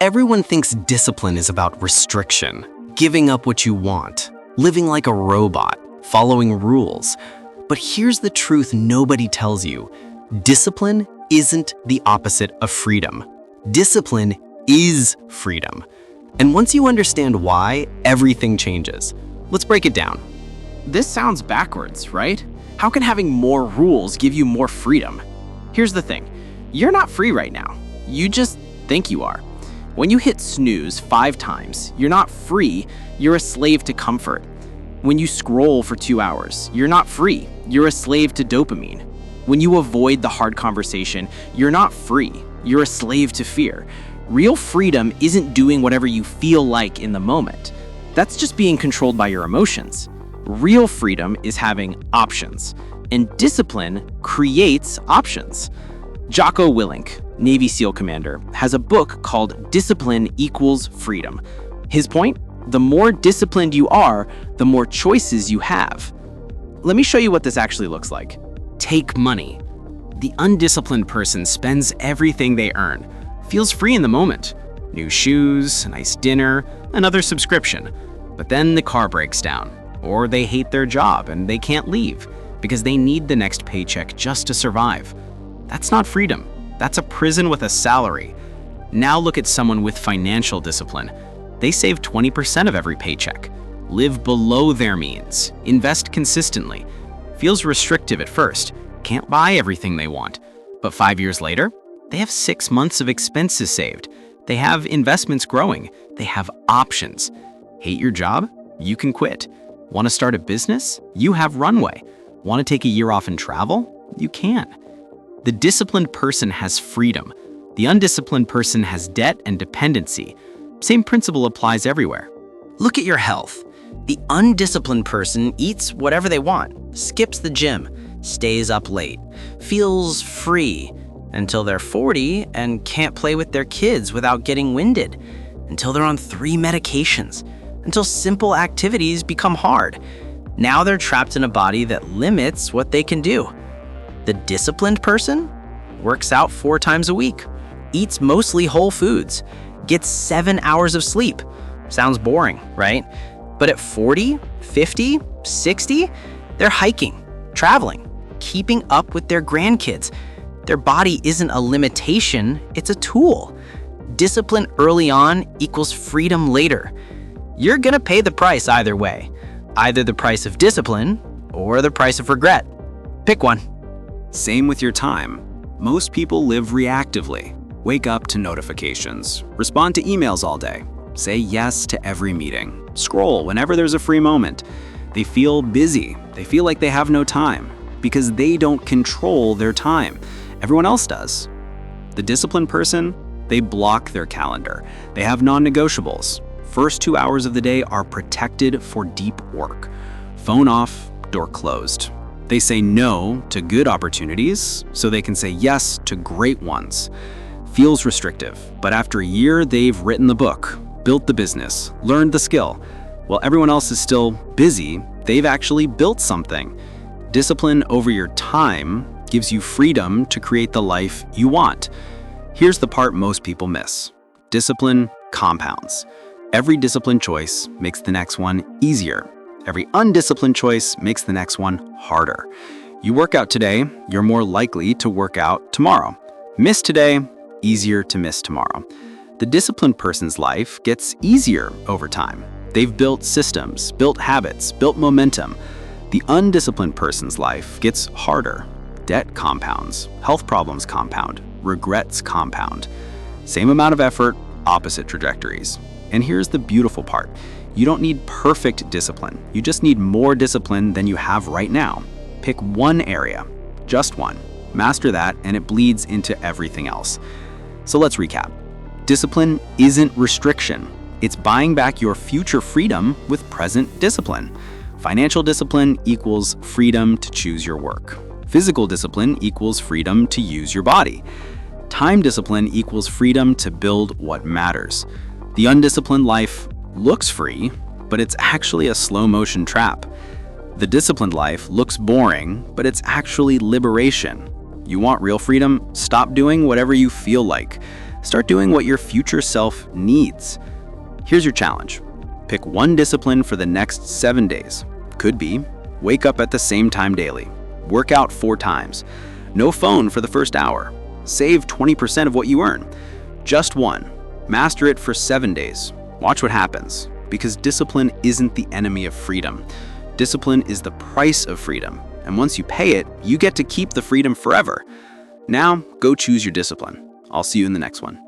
Everyone thinks discipline is about restriction, giving up what you want, living like a robot, following rules. But here's the truth nobody tells you. Discipline isn't the opposite of freedom. Discipline is freedom. And once you understand why, everything changes. Let's break it down. This sounds backwards, right? How can having more rules give you more freedom? Here's the thing. You're not free right now. You just think you are. When you hit snooze 5 times, you're not free, you're a slave to comfort. When you scroll for 2 hours, you're not free, you're a slave to dopamine. When you avoid the hard conversation, you're not free, you're a slave to fear. Real freedom isn't doing whatever you feel like in the moment. That's just being controlled by your emotions. Real freedom is having options, and discipline creates options. Jocko Willink, Navy SEAL commander, has a book called Discipline Equals Freedom. His point? The more disciplined you are, the more choices you have. Let me show you what this actually looks like. Take money. The undisciplined person spends everything they earn, feels free in the moment. New shoes, a nice dinner, another subscription. But then the car breaks down, or they hate their job and they can't leave because they need the next paycheck just to survive. That's not freedom. That's a prison with a salary. Now look at someone with financial discipline. They save 20% of every paycheck, live below their means, invest consistently. Feels restrictive at first, can't buy everything they want. But 5 years later, they have 6 months of expenses saved. They have investments growing. They have options. Hate your job? You can quit. Want to start a business? You have runway. Want to take a year off and travel? You can. The disciplined person has freedom. The undisciplined person has debt and dependency. Same principle applies everywhere. Look at your health. The undisciplined person eats whatever they want, skips the gym, stays up late, feels free until they're 40 and can't play with their kids without getting winded, until they're on 3 medications, until simple activities become hard. Now they're trapped in a body that limits what they can do. The disciplined person works out 4 times a week, eats mostly whole foods, gets 7 hours of sleep. Sounds boring, right? But at 40, 50, 60, they're hiking, traveling, keeping up with their grandkids. Their body isn't a limitation, it's a tool. Discipline early on equals freedom later. You're gonna pay the price either way. Either the price of discipline or the price of regret. Pick one. Same with your time. Most people live reactively. Wake up to notifications, respond to emails all day, say yes to every meeting, scroll whenever there's a free moment. They feel busy. They feel like they have no time because they don't control their time. Everyone else does. The disciplined person, they block their calendar. They have non-negotiables. First 2 hours of the day are protected for deep work. Phone off, door closed. They say no to good opportunities so they can say yes to great ones. Feels restrictive, but after a year, they've written the book, built the business, learned the skill. While everyone else is still busy, they've actually built something. Discipline over your time gives you freedom to create the life you want. Here's the part most people miss. Discipline compounds. Every disciplined choice makes the next one easier. Every undisciplined choice makes the next one harder. You work out today, you're more likely to work out tomorrow. Miss today, easier to miss tomorrow. The disciplined person's life gets easier over time. They've built systems, built habits, built momentum. The undisciplined person's life gets harder. Debt compounds, health problems compound, regrets compound. Same amount of effort, opposite trajectories. And here's the beautiful part. You don't need perfect discipline. You just need more discipline than you have right now. Pick one area, just one. Master that, and it bleeds into everything else. So let's recap. Discipline isn't restriction. It's buying back your future freedom with present discipline. Financial discipline equals freedom to choose your work. Physical discipline equals freedom to use your body. Time discipline equals freedom to build what matters. The undisciplined life looks free, but it's actually a slow motion trap. The disciplined life looks boring, but it's actually liberation. You want real freedom? Stop doing whatever you feel like. Start doing what your future self needs. Here's your challenge. Pick one discipline for the next 7 days. Could be, wake up at the same time daily. Work out 4 times. No phone for the first hour. Save 20% of what you earn. Just one. Master it for 7 days. Watch what happens. Because discipline isn't the enemy of freedom. Discipline is the price of freedom. And once you pay it, you get to keep the freedom forever. Now, go choose your discipline. I'll see you in the next one.